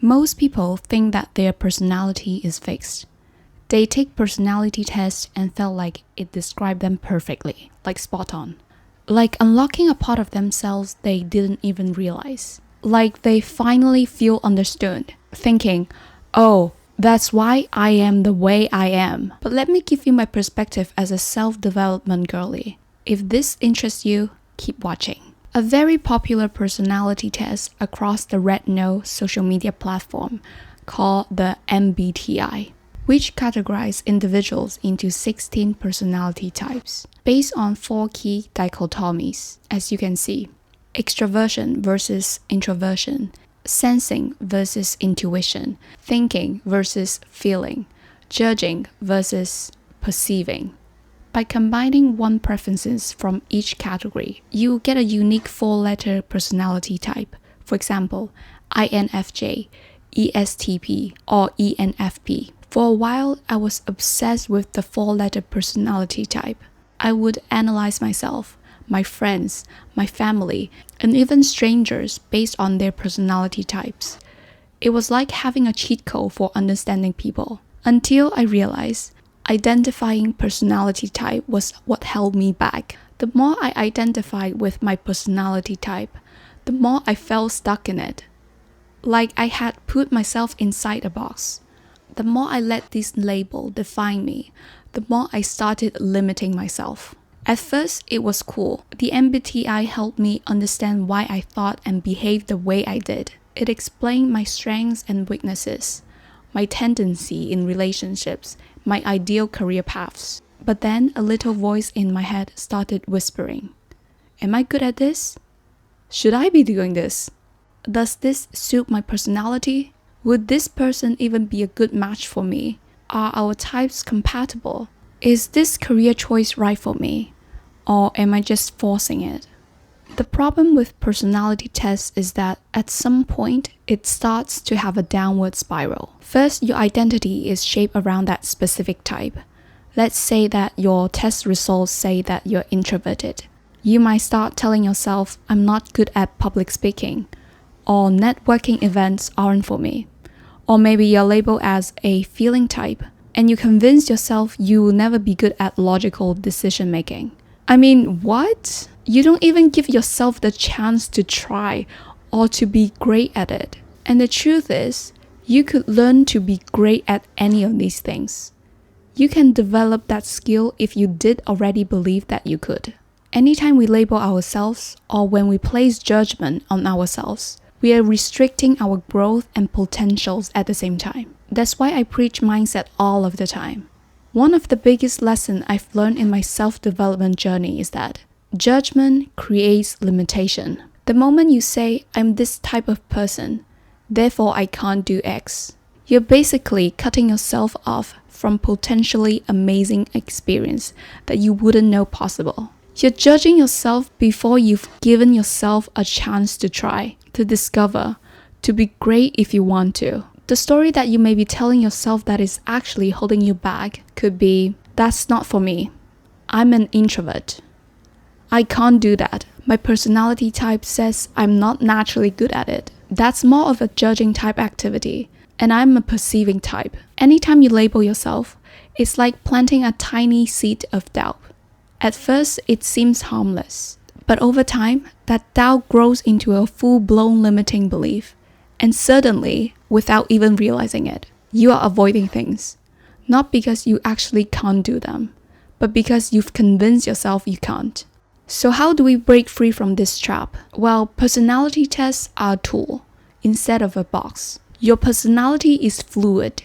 Most people think that their personality is fixed. They take personality tests and felt like it described them perfectly, like spot on. Like unlocking a part of themselves they didn't even realize. Like they finally feel understood, thinking, oh, that's why I am the way I am. But let me give you my perspective as a self-development girly. If this interests you, keep watching. A very popular personality test across the Red No social media platform called the MBTI, which categorizes individuals into 16 personality types based on 4 key dichotomies, as you can see. Extroversion versus introversion, sensing versus intuition, thinking versus feeling, judging versus perceiving. By combining 1 preferences from each category, you get a unique 4-letter personality type. For example, INFJ, ESTP, or ENFP. For a while, I was obsessed with the 4-letter personality type. I would analyze myself, my friends, my family, and even strangers based on their personality types. It was like having a cheat code for understanding people. Until I realized identifying personality type was what held me back. The more I identified with my personality type, the more I felt stuck in it. Like I had put myself inside a box. The more I let this label define me, the more I started limiting myself. At first, it was cool. The MBTI helped me understand why I thought and behaved the way I did. It explained my strengths and weaknesses, my tendency in relationships, my ideal career paths. But then a little voice in my head started whispering, am I good at this? Should I be doing this? Does this suit my personality? Would this person even be a good match for me? Are our types compatible? Is this career choice right for me? Or am I just forcing it? The problem with personality tests is that at some point, it starts to have a downward spiral. First, your identity is shaped around that specific type. Let's say that your test results say that you're introverted. You might start telling yourself, I'm not good at public speaking, or networking events aren't for me. Or maybe you're labeled as a feeling type, and you convince yourself you will never be good at logical decision making. I mean, what? You don't even give yourself the chance to try or to be great at it. And the truth is, you could learn to be great at any of these things. You can develop that skill if you did already believe that you could. Anytime we label ourselves or when we place judgment on ourselves, we are restricting our growth and potentials at the same time. That's why I preach mindset all of the time. One of the biggest lessons I've learned in my self-development journey is that judgment creates limitation. The moment you say, I'm this type of person, therefore I can't do X, you're basically cutting yourself off from potentially amazing experience that you wouldn't know possible. You're judging yourself before you've given yourself a chance to try, to discover, to be great if you want to. The story that you may be telling yourself that is actually holding you back could be, that's not for me. I'm an introvert. I can't do that. My personality type says I'm not naturally good at it. That's more of a judging type activity, and I'm a perceiving type. Anytime you label yourself, it's like planting a tiny seed of doubt. At first, it seems harmless, but over time, that doubt grows into a full-blown limiting belief. And suddenly, without even realizing it, you are avoiding things. Not because you actually can't do them, but because you've convinced yourself you can't. So how do we break free from this trap? Well, personality tests are a tool instead of a box. Your personality is fluid.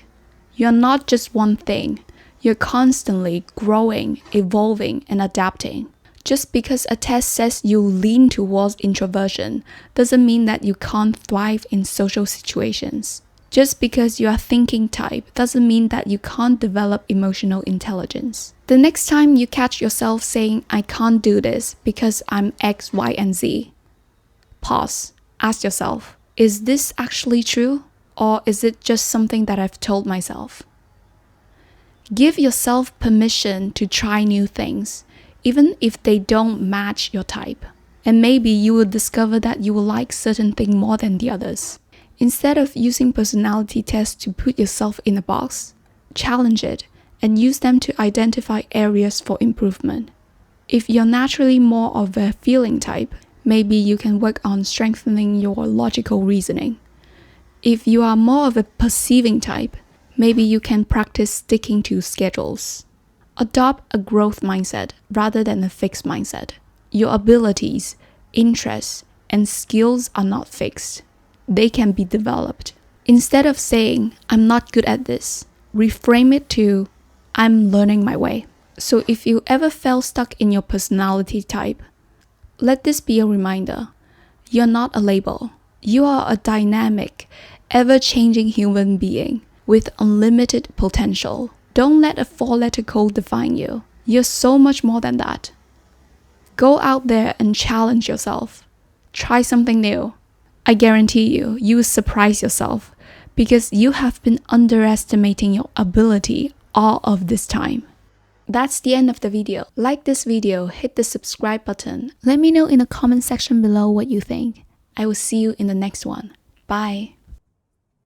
You're not just one thing. You're constantly growing, evolving, and adapting. Just because a test says you lean towards introversion doesn't mean that you can't thrive in social situations. Just because you are thinking type doesn't mean that you can't develop emotional intelligence. The next time you catch yourself saying, I can't do this because I'm X, Y, and Z, pause. Ask yourself, is this actually true? Or is it just something that I've told myself? Give yourself permission to try new things, even if they don't match your type. And maybe you will discover that you will like certain things more than the others. Instead of using personality tests to put yourself in a box, challenge it and use them to identify areas for improvement. If you're naturally more of a feeling type, maybe you can work on strengthening your logical reasoning. If you are more of a perceiving type, maybe you can practice sticking to schedules. Adopt a growth mindset rather than a fixed mindset. Your abilities, interests, and skills are not fixed. They can be developed. Instead of saying, I'm not good at this, reframe it to, I'm learning my way. So if you ever felt stuck in your personality type, let this be a reminder. You're not a label. You are a dynamic, ever-changing human being with unlimited potential. Don't let a four-letter code define you. You're so much more than that. Go out there and challenge yourself. Try something new. I guarantee you will surprise yourself because you have been underestimating your ability all of this time. That's the end of the video. Like this video, hit the subscribe button. Let me know in the comment section below what you think. I will see you in the next one. Bye.